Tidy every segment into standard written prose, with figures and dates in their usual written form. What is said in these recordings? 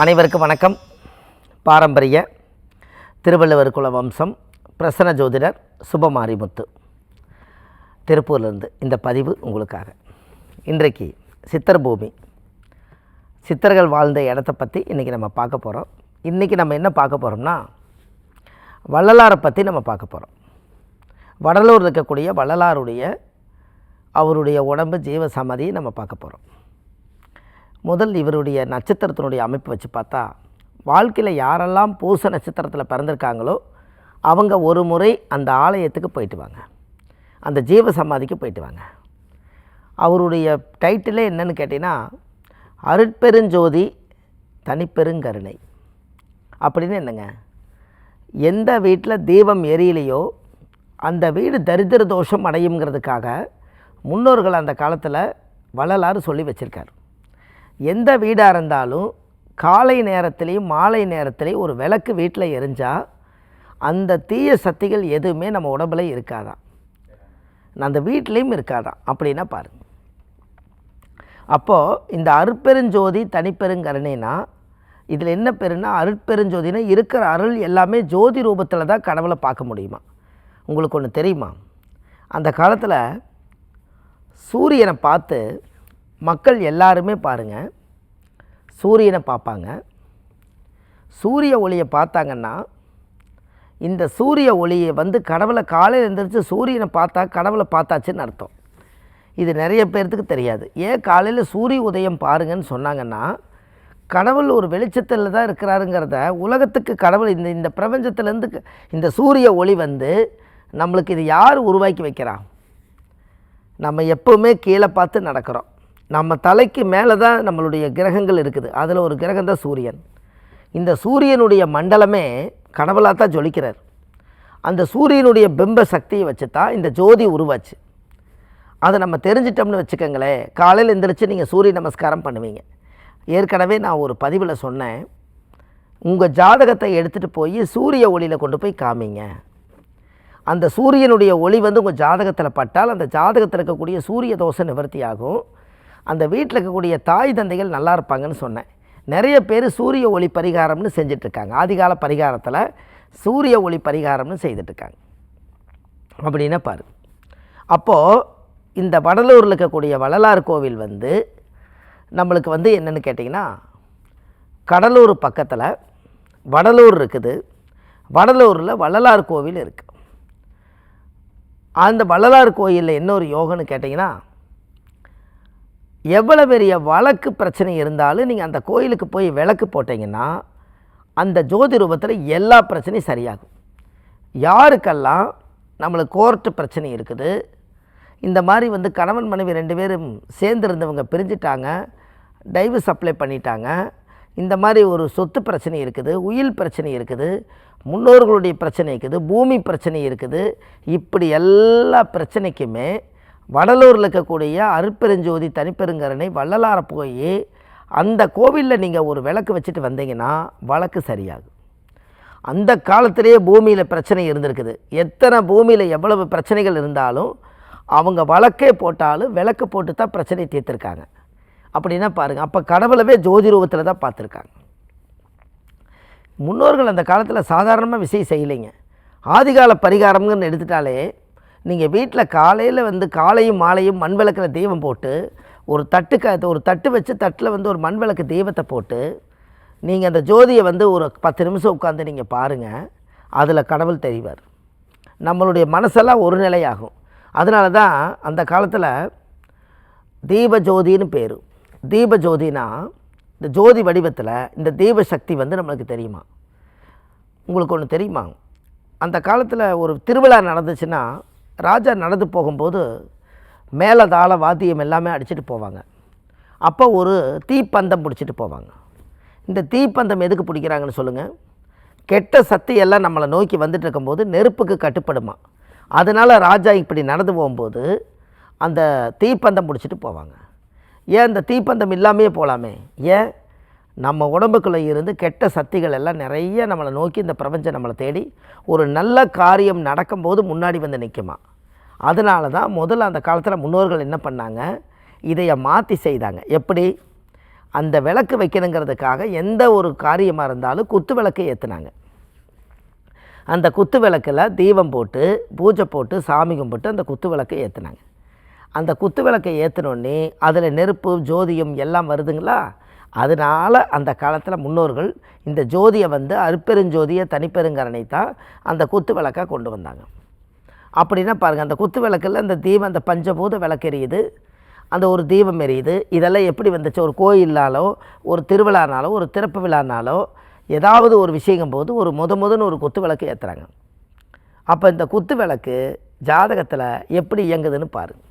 அனைவருக்கும் வணக்கம். பாரம்பரிய திருவள்ளுவர் குல வம்சம் பிரசன்ன ஜோதிடர் சுபமாரிமுத்து திருப்பூர்லேருந்து இந்த பதிவு உங்களுக்காக. இன்றைக்கு சித்தர் பூமி, சித்தர்கள் வாழ்ந்த இடத்த பற்றி இன்றைக்கி நம்ம பார்க்க போகிறோம். இன்றைக்கி நம்ம என்ன பார்க்க போகிறோம்னா, வள்ளலாரை பற்றி நம்ம பார்க்க போகிறோம். வடலூர் இருக்கக்கூடிய வள்ளலாருடைய அவருடைய உடம்பு ஜீவ சமாதியை நம்ம பார்க்க போகிறோம். முதல் இவருடைய நட்சத்திரத்தினுடைய அமைப்பு வச்சு பார்த்தா, வாழ்க்கையில் யாரெல்லாம் பூச நட்சத்திரத்தில் பிறந்திருக்காங்களோ அவங்க ஒரு முறை அந்த ஆலயத்துக்கு போயிட்டு வாங்க, அந்த ஜீவ சமாதிக்கு போயிட்டு வாங்க. அவருடைய டைட்டிலே என்னன்னு கேட்டிங்கன்னா, அருட்பெருஞ்சோதி தனிப்பெருங்கருணை அப்படின்னு. என்னங்க, எந்த வீட்டில் தீபம் எரியலையோ அந்த வீடு தரித்திர தோஷம் அடையுங்கிறதுக்காக முன்னோர்கள் அந்த காலத்தில் வள்ளலார் சொல்லி வச்சுருக்கார். எந்த வீடாக இருந்தாலும் காலை நேரத்துலேயும் மாலை நேரத்துலேயும் ஒரு விளக்கு வீட்டில் எரிஞ்சால் அந்த தீய சக்திகள் எதுவுமே நம்ம உடம்புல இருக்காதான், அந்த வீட்லேயும் இருக்காதான். அப்படின்னா பாருங்கள். அப்போது இந்த அருட்பெருஞ்சோதி தனிப்பெருங்கருணைனா இதில் என்ன பேருன்னா, அருட்பெருஞ்சோதினா இருக்கிற அருள் எல்லாமே ஜோதி ரூபத்தில் தான் கடவுளை பார்க்க முடியுமா. உங்களுக்கு ஒன்று தெரியுமா, அந்த காலத்தில் சூரியனை பார்த்து மக்கள் எல்லாருமே பாருங்கள் சூரியனை பார்ப்பாங்க. சூரிய ஒளியை பார்த்தாங்கன்னா இந்த சூரிய ஒளியை கடவுளை காலையில் எழுந்திரிச்சு சூரியனை பார்த்தா கடவுளை பார்த்தாச்சுன்னு அர்த்தம். இது நிறைய பேர்த்துக்கு தெரியாது. ஏன் காலையில் சூரிய உதயம் பாருங்கன்னு சொன்னாங்கன்னா, கடவுள் ஒரு வெளிச்சத்தில் தான் இருக்கிறாருங்கிறத உலகத்துக்கு கடவுள் இந்த பிரபஞ்சத்துலேருந்து இந்த சூரிய ஒளி நம்மளுக்கு இது யார் உருவாக்கி வைக்கிறா? நம்ம எப்போவுமே கீழே பார்த்து நடக்கிறோம். நம்ம தலைக்கு மேலே தான் நம்மளுடைய கிரகங்கள் இருக்குது. அதில் ஒரு கிரகம் தான் சூரியன். இந்த சூரியனுடைய மண்டலமே கடவுளாக தான் ஜொலிக்கிறார். அந்த சூரியனுடைய பிம்ப சக்தியை வச்சு தான் இந்த ஜோதி உருவாச்சு. அதை நம்ம தெரிஞ்சிட்டோம்னு வச்சுக்கோங்களேன், காலையில் எந்திரிச்சு நீங்கள் சூரிய நமஸ்காரம் பண்ணுவீங்க. ஏற்கனவே நான் ஒரு பதிவில் சொன்னேன், உங்கள் ஜாதகத்தை எடுத்துகிட்டு போய் சூரிய ஒளியில் கொண்டு போய் காமிங்க. அந்த சூரியனுடைய ஒளி உங்கள் ஜாதகத்தில் பட்டால் அந்த ஜாதகத்தில் இருக்கக்கூடிய சூரிய தோஷ நிவர்த்தி ஆகும். அந்த வீட்டில் இருக்கக்கூடிய தாய் தந்தைகள் நல்லா இருப்பாங்கன்னு சொன்னேன். நிறைய பேர் சூரிய ஒளி பரிகாரம்னு செஞ்சிட்ருக்காங்க. ஆதிகால பரிகாரத்தில் சூரிய ஒளி பரிகாரம்னு செய்துட்ருக்காங்க. அப்படின்னா பாரு. அப்போது இந்த வடலூரில் இருக்கக்கூடிய வள்ளலார் கோவில் நம்மளுக்கு என்னென்னு கேட்டிங்கன்னா, கடலூர் பக்கத்தில் வடலூர் இருக்குது. வடலூரில் வள்ளலார் கோவில் இருக்குது. அந்த வள்ளலார் கோயிலில் என்ன ஒரு யோகம்னு கேட்டிங்கன்னா, எவ்வளோ பெரிய வழக்கு பிரச்சனை இருந்தாலும் நீங்கள் அந்த கோயிலுக்கு போய் விளக்கு போட்டிங்கன்னா அந்த ஜோதி ரூபத்தில் எல்லா பிரச்சனையும் சரியாகும். யாருக்கெல்லாம் நம்மளுக்கு கோர்ட்டு பிரச்சனை இருக்குது, இந்த மாதிரி கணவன் மனைவி 2 பேரும் சேர்ந்துருந்தவங்க பிரிஞ்சிட்டாங்க, டைவர்ஸ் அப்ளை பண்ணிட்டாங்க, இந்த மாதிரி ஒரு சொத்து பிரச்சனை இருக்குது, உயில் பிரச்சனை இருக்குது, முன்னோர்களுடைய பிரச்சனை இருக்குது, பூமி பிரச்சனை இருக்குது, இப்படி எல்லா பிரச்சனைக்குமே வடலூரில் இருக்கக்கூடிய அருட்பெருஞ்சோதி தனிப்பெருங்கருணை வள்ளலாரை போய் அந்த கோவிலில் நீங்கள் ஒரு விளக்கு வச்சுட்டு வந்தீங்கன்னா வழக்கு சரியாகும். அந்த காலத்திலேயே பூமியில் பிரச்சனை இருந்திருக்குது. எத்தனை பூமியில் எவ்வளவு பிரச்சனைகள் இருந்தாலும் அவங்க வழக்கே போட்டாலும் விளக்கு போட்டு தான் பிரச்சனையை தீர்த்துருக்காங்க. அப்படின்னா பாருங்கள், அப்போ கடவுளவே ஜோதி ரூபத்தில் தான் பார்த்துருக்காங்க. முன்னோர்கள் அந்த காலத்தில் சாதாரணமாக விஷயம் செய்யலைங்க. ஆதிகால பரிகாரம்னு எடுத்துட்டாலே, நீங்கள் வீட்டில் காலையில் காலையும் மாலையும் மண் விளக்கில் தெய்வம் போட்டு ஒரு தட்டு வச்சு தட்டில் ஒரு மண் விளக்கு தெய்வத்தை போட்டு நீங்கள் அந்த ஜோதியை ஒரு 10 நிமிஷம் உட்காந்து நீங்கள் பாருங்கள். அதில் கடவுள் தெரிவார். நம்மளுடைய மனசெல்லாம் ஒரு நிலையாகும். அதனால தான் அந்த காலத்தில் தீபஜோதின்னு பேர். தீபஜோதினா இந்த ஜோதி வடிவத்தில் இந்த தீப சக்தி நம்மளுக்கு தெரியுமா? உங்களுக்கு ஒன்று தெரியுமா? அந்த காலத்தில் ஒரு திருவிழா நடந்துச்சுன்னா ராஜா நடந்து போகும்போது மேலதாள வாத்தியம் எல்லாமே அடிச்சுட்டு போவாங்க. அப்போ ஒரு தீப்பந்தம் பிடிச்சிட்டு போவாங்க. இந்த தீப்பந்தம் எதுக்கு பிடிக்கிறாங்கன்னு சொல்லுங்கள்? கெட்ட சக்தி எல்லாம் நம்மளை நோக்கி வந்துட்டு இருக்கும்போது நெருப்புக்கு கட்டுப்படுமா. அதனால் ராஜா இப்படி நடந்து போகும்போது அந்த தீப்பந்தம் பிடிச்சிட்டு போவாங்க. ஏன் இந்த தீப்பந்தம் இல்லாமையே போகலாமே? ஏன் நம்ம உடம்புக்குள்ளே இருந்து கெட்ட சக்திகள் எல்லாம் நிறைய நம்மளை நோக்கி இந்த பிரபஞ்சம் நம்மளை தேடி ஒரு நல்ல காரியம் நடக்கும்போது முன்னாடி நிற்குமா. அதனால தான் முதல்ல அந்த காலத்தில் முன்னோர்கள் என்ன பண்ணாங்க, இதையை மாற்றி செய்தாங்க. எப்படி? அந்த விளக்கு வைக்கணுங்கிறதுக்காக எந்த ஒரு காரியமாக இருந்தாலும் குத்து விளக்கு ஏற்றுனாங்க. அந்த குத்து விளக்கில் தீபம் போட்டு பூஜை போட்டு சாமி கும்பிட்டு அந்த குத்து விளக்கை ஏற்றுனாங்க. அந்த குத்து விளக்கை ஏற்றினோடனே அதில் நெருப்பு ஜோதியம் எல்லாம் வருதுங்களா. அதனால் அந்த காலத்தில் முன்னோர்கள் இந்த ஜோதியை வந்து அருட்பெருஞ்சோதியை தனிப்பெருங்கரணை தான் அந்த குத்து விளக்காக கொண்டு வந்தாங்க. அப்படின்னா பாருங்கள், அந்த குத்து விளக்கில் அந்த தீபம், அந்த பஞ்சபூத விளக்கு எரியுது, அந்த ஒரு தீபம் எரியுது. இதெல்லாம் எப்படி வந்துச்சு? ஒரு கோயில்னாலோ ஒரு திருவிழானாலோ ஒரு திறப்பு விழானாலோ ஏதாவது ஒரு விஷயங்கும் போது ஒரு முதன்னு ஒரு குத்து விளக்கு ஏற்றுறாங்க. அப்போ இந்த குத்து விளக்கு ஜாதகத்தில் எப்படி இயங்குதுன்னு பாருங்கள்.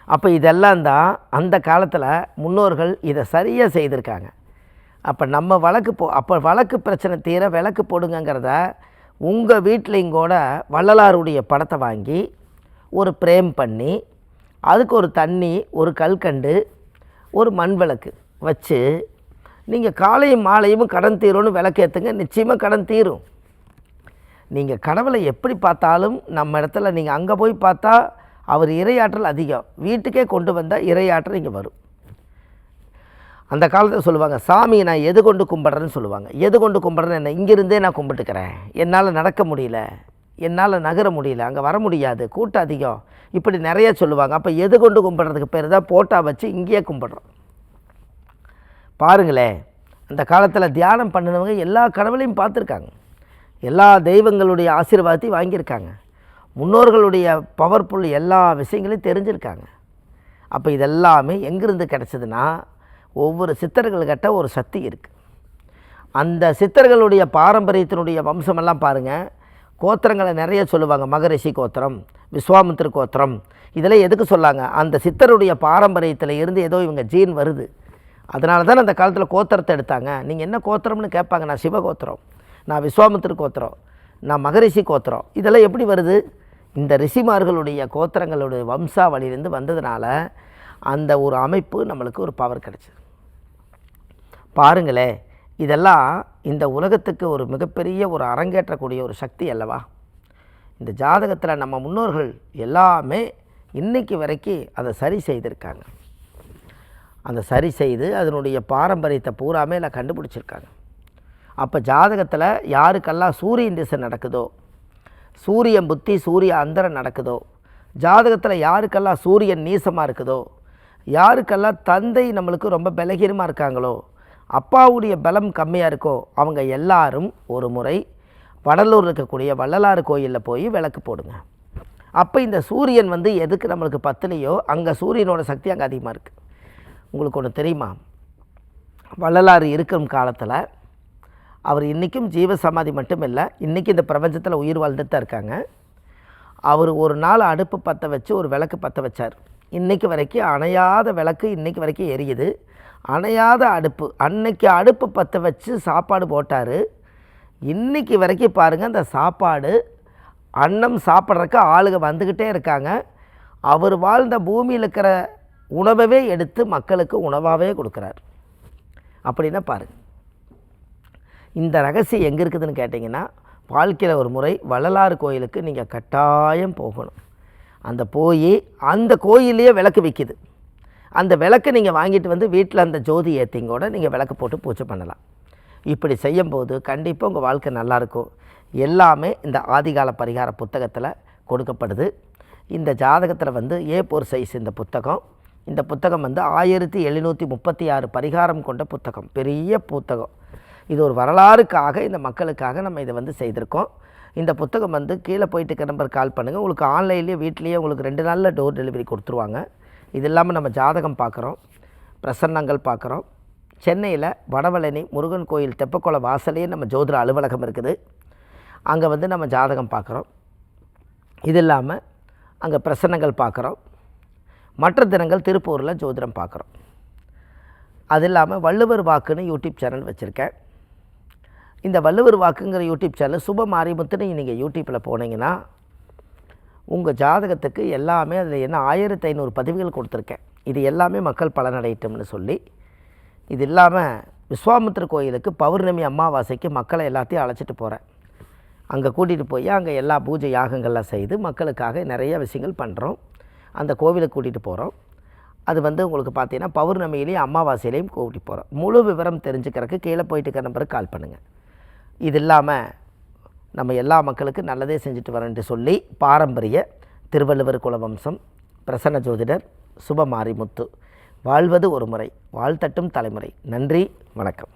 அப்போ இதெல்லாம் தான் அந்த காலத்தில் முன்னோர்கள் இதை சரியாக செய்திருக்காங்க. அப்போ நம்ம அப்போ வழக்கு பிரச்சனை தீர விளக்கு போடுங்கிறத உங்கள் வீட்லேயும் கூட வள்ளலாருடைய படத்தை வாங்கி ஒரு பிரேம் பண்ணி அதுக்கு ஒரு தண்ணி, ஒரு கல்கண்டு, ஒரு மண் விளக்கு வச்சு நீங்கள் காலையும் மாலையும் கடன் தீரும்னு விளக்கு ஏற்றுங்க, நிச்சயமாக கடன் தீரும். நீங்கள் கடவுளை எப்படி பார்த்தாலும் நம்ம இடத்துல நீங்கள் அங்கே போய் பார்த்தா அவர் இறையாற்றல் அதிகம், வீட்டுக்கே கொண்டு வந்தால் இறையாற்றல் இங்கே வரும். அந்த காலத்தில் சொல்லுவாங்க, சாமியை நான் எது கொண்டு கும்பிட்றேன்னு சொல்லுவாங்க. எது கொண்டு கும்பிட்றேன்னு என்ன? இங்கிருந்தே நான் கும்பிட்டுக்கிறேன், என்னால் நடக்க முடியல, என்னால் நகர முடியல, அங்கே வர முடியாது, கூட்டம் அதிகம், இப்படி நிறைய சொல்லுவாங்க. அப்போ எது கொண்டு கும்பிட்றதுக்கு பேர் தான் போட்டா வச்சு இங்கேயே கும்பிட்றோம். பாருங்களேன், அந்த காலத்தில் தியானம் பண்ணினவங்க எல்லா கடவுளையும் பார்த்துருக்காங்க, எல்லா தெய்வங்களுடைய ஆசீர்வாதத்தையும் வாங்கியிருக்காங்க, முன்னோர்களுடைய பவர்ஃபுல் எல்லா விஷயங்களையும் தெரிஞ்சிருக்காங்க. அப்போ இதெல்லாமே எங்கேருந்து கிடச்சிதுன்னா, ஒவ்வொரு சித்தர்கள்கிட்ட ஒரு சக்தி இருக்குது. அந்த சித்தர்களுடைய பாரம்பரியத்தினுடைய வம்சமெல்லாம் பாருங்கள், கோத்திரங்களை நிறைய சொல்லுவாங்க. மகரிஷி கோத்திரம், விஸ்வாமித்திர கோத்திரம், இதெல்லாம் எதுக்கு சொல்லாங்க? அந்த சித்தருடைய பாரம்பரியத்தில் இருந்து ஏதோ இவங்க ஜீன் வருது. அதனால தான் அந்த காலத்தில் கோத்திரத்தை எடுத்தாங்க. நீங்கள் என்ன கோத்திரம்னு கேட்பாங்க. நான் சிவகோத்திரம், நான் விஸ்வாமித்திர கோத்திரம், நான் மகரிஷி கோத்திரம். இதெல்லாம் எப்படி வருது? இந்த ரிஷிமார்களுடைய கோத்திரங்களுடைய வம்சாவளியிலேருந்து வந்ததுனால அந்த ஒரு அமைப்பு நம்மளுக்கு ஒரு பவர் கிடச்சிது. பாருங்களே, இதெல்லாம் இந்த உலகத்துக்கு ஒரு மிகப்பெரிய ஒரு அரங்கேற்றக்கூடிய ஒரு சக்தி அல்லவா? இந்த ஜாதகத்தில் நம்ம முன்னோர்கள் எல்லாமே இன்றைக்கு வரைக்கும் அதை சரி செய்திருக்காங்க. அந்த சரி செய்து அதனுடைய பாரம்பரியத்தை பூராமே எல்லாம் கண்டுபிடிச்சிருக்காங்க. அப்போ ஜாதகத்தில் யாருக்கெல்லாம் சூரியன் திசை நடக்குதோ, சூரியன் புத்தி சூரிய அந்தரம் நடக்குதோ, ஜாதகத்தில் யாருக்கெல்லாம் சூரியன் நீசமாக இருக்குதோ, யாருக்கெல்லாம் தந்தை நம்மளுக்கு ரொம்ப பலகீனமாக இருக்காங்களோ, அப்பாவுடைய பலம் கம்மியாக இருக்கோ, அவங்க எல்லாரும் ஒரு முறை வடலூர் இருக்கக்கூடிய வள்ளலார் கோயிலில் போய் விளக்கு போடுங்க. அப்போ இந்த சூரியன் வந்து எதுக்கு நம்மளுக்கு பத்துலையோ அங்கே சூரியனோட சக்தி அங்கே அதிகமாக இருக்குது. உங்களுக்கு ஒன்று தெரியுமா? வள்ளலார் இருக்கும் காலத்தில் அவர் இன்றைக்கும் ஜீவசமாதி மட்டும் இல்லை, இன்றைக்கி இந்த பிரபஞ்சத்தில் உயிர் வாழ்ந்துட்டு தான் இருக்காங்க. அவர் ஒரு நாள் அடுப்பு பற்ற வச்சு ஒரு விளக்கு பற்ற வச்சார். இன்றைக்கு வரைக்கும் அணையாத விளக்கு இன்றைக்கி வரைக்கும் எரியுது. அணையாத அடுப்பு, அன்னைக்கு அடுப்பு பற்ற வச்சு சாப்பாடு போட்டார். இன்றைக்கி வரைக்கும் பாருங்கள், அந்த சாப்பாடு அன்னம் சாப்பிட்றதுக்கு ஆளுங்க வந்துக்கிட்டே இருக்காங்க. அவர் வாழ்ந்த பூமியில் இருக்கிற உணவவே எடுத்து மக்களுக்கு உணவாகவே கொடுக்குறார். அப்படின்னா பாருங்கள், இந்த ரகசியம் எங்கே இருக்குதுன்னு கேட்டிங்கன்னா, வாழ்க்கையில் ஒரு முறை வள்ளலார் கோயிலுக்கு நீங்கள் கட்டாயம் போகணும். அந்த போய் அந்த கோயிலையே விளக்கு விற்கிது. அந்த விளக்கை நீங்கள் வாங்கிட்டு வந்து வீட்டில் அந்த ஜோதி ஏற்றிங்கோட நீங்கள் விளக்கு போட்டு பூஜை பண்ணலாம். இப்படி செய்யும்போது கண்டிப்பாக உங்கள் வாழ்க்கை நல்லாயிருக்கும். எல்லாமே இந்த ஆதிகால பரிகார புத்தகத்தில் கொடுக்கப்படுது. இந்த ஜாதகத்தில் வந்து A4 சைஸ் இந்த புத்தகம். இந்த புத்தகம் வந்து 1736 பரிகாரம் கொண்ட புத்தகம், பெரிய புத்தகம். இது ஒரு வரலாறுக்காக இந்த மக்களுக்காக நம்ம இதை வந்து செய்திருக்கோம். இந்த புத்தகம் வந்து கீழே போயிட்டு இருக்க நம்பர் கால் பண்ணுங்கள். உங்களுக்கு ஆன்லைன்லேயே வீட்லேயே உங்களுக்கு 2 நாளில் டோர் டெலிவரி கொடுத்துருவாங்க. இது இல்லாமல் நம்ம ஜாதகம் பார்க்குறோம், பிரசன்னங்கள் பார்க்குறோம். சென்னையில் வடபழனி முருகன் கோயில் தெப்பக்குளம் வாசலே நம்ம ஜோதிட அலுவலகம் இருக்குது. அங்கே வந்து நம்ம ஜாதகம் பார்க்குறோம். இது இல்லாமல் அங்கே பிரசன்னங்கள் பார்க்குறோம். மற்ற தினங்கள் திருப்பூரில் ஜோதிடம் பார்க்குறோம். அது இல்லாமல் வள்ளுவர் வாக்குன்னு யூடியூப் சேனல் வச்சுருக்கேன். இந்த வள்ளுவர் வாக்குங்கிற யூடியூப் சேனல் சுப மாரிமுத்துன்னு நீங்கள் யூடியூப்பில் போனீங்கன்னா உங்கள் ஜாதகத்துக்கு எல்லாமே அதில் என்ன 1500 பதிவுகள் கொடுத்துருக்கேன். இது எல்லாமே மக்கள் பலனடையட்டும்னு சொல்லி. இது இல்லாமல் விஸ்வாமித்திர கோயிலுக்கு பௌர்ணமி அமாவாசைக்கு மக்களை எல்லாத்தையும் அழைச்சிட்டு போகிறேன். அங்கே கூட்டிகிட்டு போய் அங்கே எல்லா பூஜை யாகங்கள்லாம் செய்து மக்களுக்காக நிறைய விஷயங்கள் பண்ணுறோம். அந்த கோவிலுக்கு கூட்டிகிட்டு போகிறோம். அது வந்து உங்களுக்கு பார்த்தீங்கன்னா பௌர்ணமியிலையும் அமாவாசையிலையும் கூட்டி போகிறோம். முழு விவரம் தெரிஞ்சுக்கிறதுக்கு கீழே போயிட்டு இருக்க நம்பருக்கு கால் பண்ணுங்கள். இது இல்லாமல் நம்ம எல்லா மக்களுக்கும் நல்லதே செஞ்சுட்டு வரேன்ட்டு சொல்லி பாரம்பரிய திருவள்ளுவர் குலவம்சம் பிரசன்ன ஜோதிடர் சுபமாரிமுத்து வாழ்வது ஒரு முறை வாழ்த்தட்டும் தலைமுறை. நன்றி, வணக்கம்.